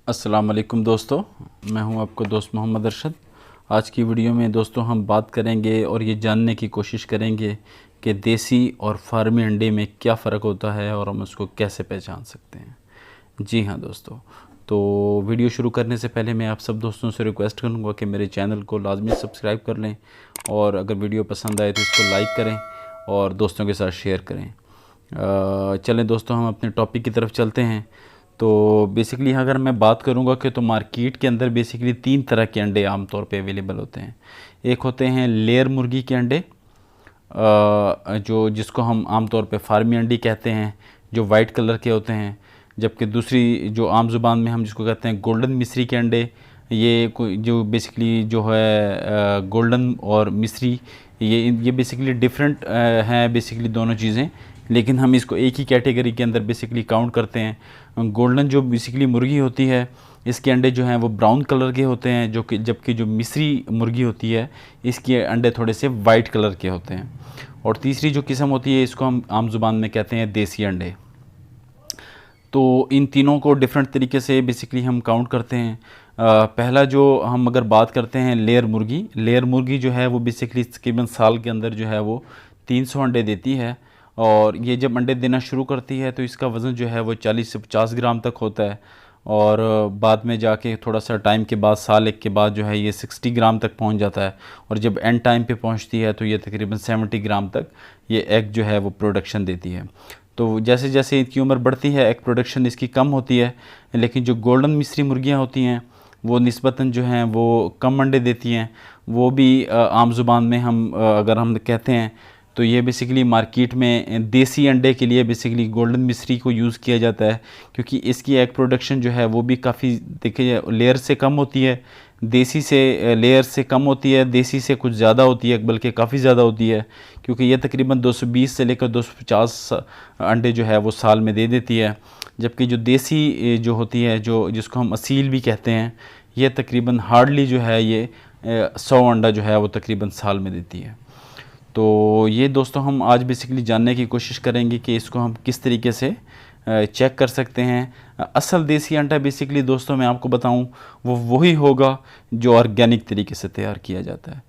अस्सलाम वालेकुम दोस्तों, मैं हूं आपका दोस्त मोहम्मद अरशद। आज की वीडियो में दोस्तों हम बात करेंगे और ये जानने की कोशिश करेंगे कि देसी और फार्मी अंडे में क्या फ़र्क होता है और हम उसको कैसे पहचान सकते हैं। जी हाँ दोस्तों, तो वीडियो शुरू करने से पहले मैं आप सब दोस्तों से रिक्वेस्ट करूँगा कि मेरे चैनल को लाजमी सब्सक्राइब कर लें और अगर वीडियो पसंद आए तो इसको लाइक करें और दोस्तों के साथ शेयर करें। चलें दोस्तों, हम अपने टॉपिक की तरफ चलते हैं। तो बेसिकली अगर मैं बात करूंगा कि तो मार्केट के अंदर बेसिकली 3 तरह के अंडे आमतौर पे अवेलेबल होते हैं। एक होते हैं लेयर मुर्गी के अंडे, जो जिसको हम आमतौर पे फार्मी अंडी कहते हैं, जो वाइट कलर के होते हैं। जबकि दूसरी जो आम ज़ुबान में हम जिसको कहते हैं गोल्डन मिस्री के अंडे, ये कोई जो बेसिकली जो है गोल्डन और मिस्री, ये बेसिकली डिफरेंट हैं बेसिकली दोनों चीज़ें, लेकिन हम इसको एक ही कैटेगरी के अंदर बेसिकली काउंट करते हैं। गोल्डन जो बेसिकली मुर्गी होती है, इसके अंडे जो हैं वो ब्राउन कलर के होते हैं, जो कि जबकि जो मिस्री मुर्गी होती है इसके अंडे थोड़े से वाइट कलर के होते हैं। और तीसरी जो किस्म होती है इसको हम आम ज़ुबान में कहते हैं देसी अंडे। तो इन तीनों को डिफरेंट तरीके से बेसिकली हम काउंट करते हैं। पहला जो हम अगर बात करते हैं लेयर मुर्गी जो है वो बेसिकली तकरीबन साल के अंदर जो है वो 300 अंडे देती है। और ये जब अंडे देना शुरू करती है तो इसका वज़न जो है वो 40 से 50 ग्राम तक होता है। और बाद में जाके थोड़ा सा टाइम के बाद, साल एक के बाद जो है ये 60 ग्राम तक पहुंच जाता है। और जब एंड टाइम पे पहुंचती है तो ये तकरीबन 70 ग्राम तक ये एग जो है वो प्रोडक्शन देती है। तो जैसे जैसे इसकी उम्र बढ़ती है एग प्रोडक्शन इसकी कम होती है, लेकिन जो गोल्डन मिस्री मुर्गियाँ होती हैं वो निस्बतन जो हैं वो कम अंडे देती हैं। वो भी आम ज़ुबान में हम अगर हम कहते हैं तो ये बेसिकली मार्केट में देसी अंडे के लिए बेसिकली गोल्डन मिस्री को यूज़ किया जाता है, क्योंकि इसकी एग प्रोडक्शन जो है वो भी काफ़ी देखिए लेयर से कम होती है, देसी से लेयर से कम होती है, देसी से कुछ ज़्यादा होती है, बल्कि काफ़ी ज़्यादा होती है, क्योंकि ये तकरीबन 220 से लेकर 250 अंडे जो है वो साल में दे देती है। जबकि जो देसी जो होती है, जो जिसको हम असील भी कहते हैं, ये तकरीबन हार्डली जो है ये 100 अंडा जो है वो तकरीबन साल में देती है। तो ये दोस्तों हम आज बेसिकली जानने की कोशिश करेंगे कि इसको हम किस तरीके से चेक कर सकते हैं। असल देसी अंडा बेसिकली दोस्तों मैं आपको बताऊं वो वही होगा जो ऑर्गेनिक तरीके से तैयार किया जाता है,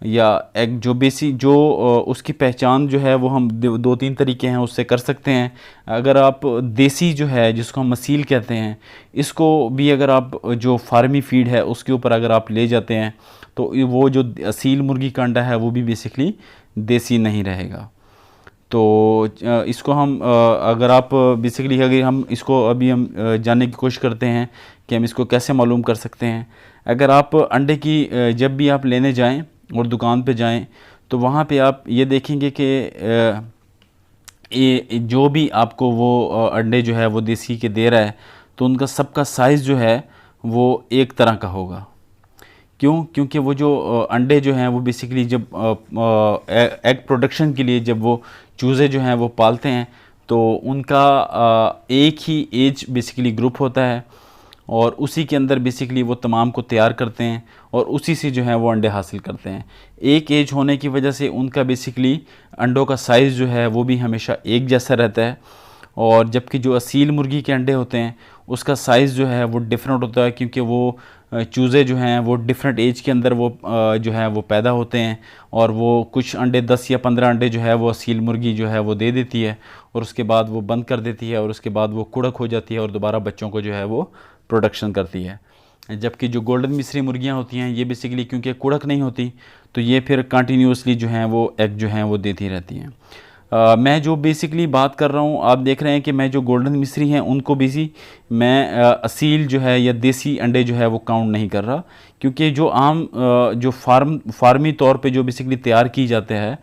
या एक जो उसकी पहचान जो है वो हम 2-3 तरीके हैं उससे कर सकते हैं। अगर आप देसी जो है जिसको हम मसील कहते हैं, इसको भी अगर आप जो फार्मी फीड है उसके ऊपर अगर आप ले जाते हैं तो वो जो असील मुर्गी का अंडा है वो भी बेसिकली देसी नहीं रहेगा। तो इसको हम अगर आप बेसिकली अगर हम इसको अभी हम जानने की कोशिश करते हैं कि हम इसको कैसे मालूम कर सकते हैं। अगर आप अंडे की जब भी आप लेने जाएं और दुकान पे जाएं तो वहाँ पे आप ये देखेंगे कि ये जो भी आपको वो अंडे जो है वो देसी के दे रहा है तो उनका सबका साइज़ जो है वो एक तरह का होगा। क्यों? क्योंकि वो जो अंडे जो हैं वो बेसिकली जब एग प्रोडक्शन के लिए जब वो चूज़े जो हैं वो पालते हैं तो उनका एक ही एज बेसिकली ग्रुप होता है और उसी के अंदर बेसिकली वो तमाम को तैयार करते हैं और उसी से जो है वो अंडे हासिल करते हैं। एक एज होने की वजह से उनका बेसिकली अंडों का साइज़ जो है वो भी हमेशा एक जैसा रहता है। और जबकि जो असील मुर्गी के अंडे होते हैं उसका साइज़ जो है वो डिफरेंट होता है, क्योंकि वो चूज़े जो हैं वो डिफरेंट एज के अंदर वो जो है वो पैदा होते हैं और वो कुछ अंडे 10 या 15 अंडे जो है वो असील मुर्गी जो है वो दे देती है और उसके बाद वो बंद कर देती है और उसके बाद वो कुड़क हो जाती है और दोबारा बच्चों को जो है वो प्रोडक्शन करती है। जबकि जो गोल्डन मिस्री मुर्गियाँ होती हैं ये बेसिकली क्योंकि कुड़क नहीं होती तो ये फिर कंटिन्यूसली जो हैं वो एग जो हैं वो देती रहती हैं। मैं जो बेसिकली बात कर रहा हूँ, आप देख रहे हैं कि मैं जो गोल्डन मिस्री हैं उनको बेसी मैं असील जो है या देसी अंडे जो है वो काउंट नहीं कर रहा, क्योंकि जो आम जो फार्मी तौर पे जो बेसिकली तैयार की जाते हैं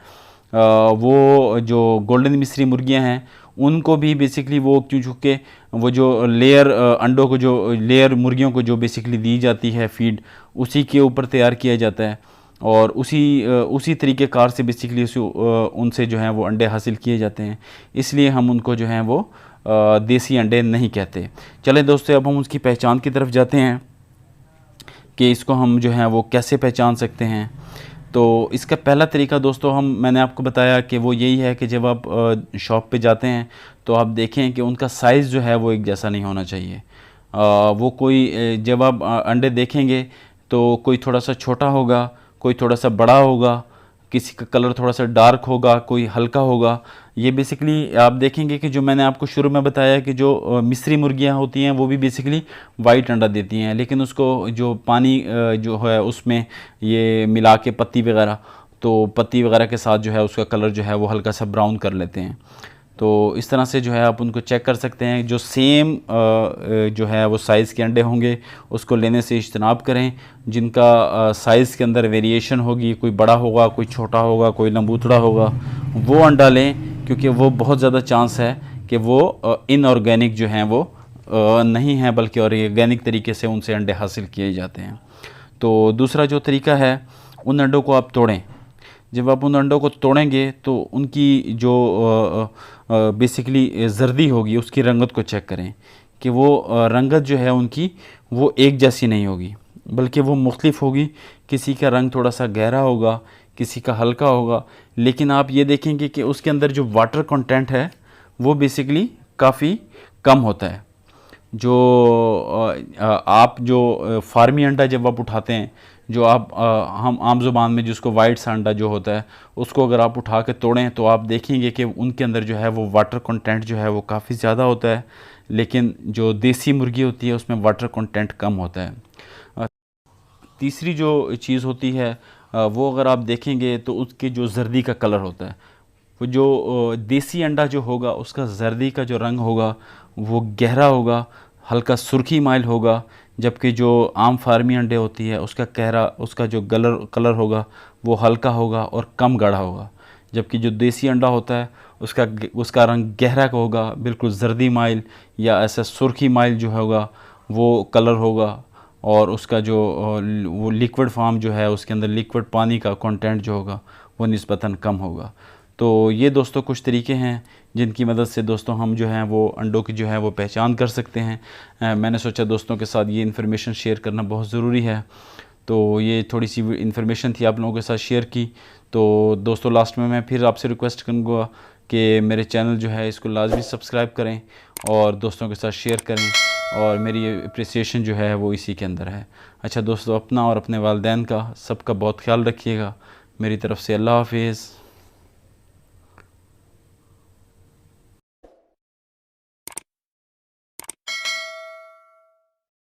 वो जो गोल्डन मिस्री मुर्गियाँ हैं उनको भी बेसिकली वो चूँकि वो जो लेयर अंडों को जो लेयर मुर्गियों को जो बेसिकली दी जाती है फीड उसी के ऊपर तैयार किया जाता है और उसी तरीके कार से बेसिकली उनसे जो है वो अंडे हासिल किए जाते हैं, इसलिए हम उनको जो हैं वो देसी अंडे नहीं कहते। चलें दोस्तों, अब हम उसकी पहचान की तरफ जाते हैं कि इसको हम जो है वो कैसे पहचान सकते हैं। तो इसका पहला तरीका दोस्तों मैंने आपको बताया कि वो यही है कि जब आप शॉप पे जाते हैं तो आप देखें कि उनका साइज़ जो है वो एक जैसा नहीं होना चाहिए। वो कोई जब आप अंडे देखेंगे तो कोई थोड़ा सा छोटा होगा, कोई थोड़ा सा बड़ा होगा, किसी का कलर थोड़ा सा डार्क होगा, कोई हल्का होगा। ये बेसिकली आप देखेंगे कि जो मैंने आपको शुरू में बताया कि जो मिस्री मुर्गियां होती हैं वो भी बेसिकली वाइट अंडा देती हैं, लेकिन उसको जो पानी जो है उसमें ये मिला के पत्ती वगैरह, तो पत्ती वगैरह के साथ जो है उसका कलर जो है वो हल्का सा ब्राउन कर लेते हैं। तो इस तरह से जो है आप उनको चेक कर सकते हैं। जो सेम जो है वो साइज़ के अंडे होंगे उसको लेने से इज्तनाब करें। जिनका साइज़ के अंदर वेरिएशन होगी, कोई बड़ा होगा, कोई छोटा होगा, कोई लंबूतड़ा होगा, वो अंडा लें, क्योंकि वो बहुत ज़्यादा चांस है कि वो इनऑर्गेनिक जो हैं वो नहीं हैं, बल्कि ऑर्गेनिक तरीके से उनसे अंडे हासिल किए जाते हैं। तो दूसरा जो तरीका है, उन अंडों को आप तोड़ें। जब आप उन अंडों को तोड़ेंगे तो उनकी जो बेसिकली जर्दी होगी, उसकी रंगत को चेक करें कि वो रंगत जो है उनकी वो एक जैसी नहीं होगी, बल्कि वो मुख्तलिफ होगी। किसी का रंग थोड़ा सा गहरा होगा, किसी का हल्का होगा, लेकिन आप ये देखेंगे कि उसके अंदर जो वाटर कंटेंट है वो बेसिकली काफ़ी कम होता है। जो आप जो फार्मी अंडा जब आप उठाते हैं, जो आप हम आम ज़ुबान में जिसको वाइट सा अंडा जो होता है, उसको अगर आप उठा के तोड़ें तो आप देखेंगे कि उनके अंदर जो है वो वाटर कंटेंट जो है वो काफ़ी ज़्यादा होता है, लेकिन जो देसी मुर्गी होती है उसमें वाटर कंटेंट कम होता है। तीसरी जो चीज़ होती है वो अगर आप देखेंगे तो उसके जो जर्दी का कलर होता है, वो जो देसी अंडा जो होगा उसका जर्दी का जो रंग होगा वो गहरा होगा, हल्का सुर्खी माइल होगा, जबकि जो आम फार्मी अंडे होती है उसका जो कलर होगा वो हल्का होगा और कम गाढ़ा होगा। जबकि जो देसी अंडा होता है उसका रंग गहरा होगा, बिल्कुल जर्दी माइल या ऐसा सुर्खी माइल जो होगा वो कलर होगा, और उसका जो वो लिक्विड फार्म जो है उसके अंदर लिक्विड पानी का कंटेंट जो होगा वो निस्बतन कम होगा। तो ये दोस्तों कुछ तरीके हैं जिनकी मदद से दोस्तों हम जो हैं वो अंडों की जो है वो पहचान कर सकते हैं। मैंने सोचा दोस्तों के साथ ये इन्फॉर्मेशन शेयर करना बहुत ज़रूरी है। तो ये थोड़ी सी इन्फॉर्मेशन थी आप लोगों के साथ शेयर की। तो दोस्तों लास्ट में मैं फिर आपसे रिक्वेस्ट करूँगा कि मेरे चैनल जो है इसको लाजमी सब्सक्राइब करें और दोस्तों के साथ शेयर करें, और मेरी अप्रिसिएशन जो है वो इसी के अंदर है। अच्छा दोस्तों, अपना और अपने वालिदैन का सबका बहुत ख्याल रखिएगा। मेरी तरफ़ से अल्लाह हाफिज़।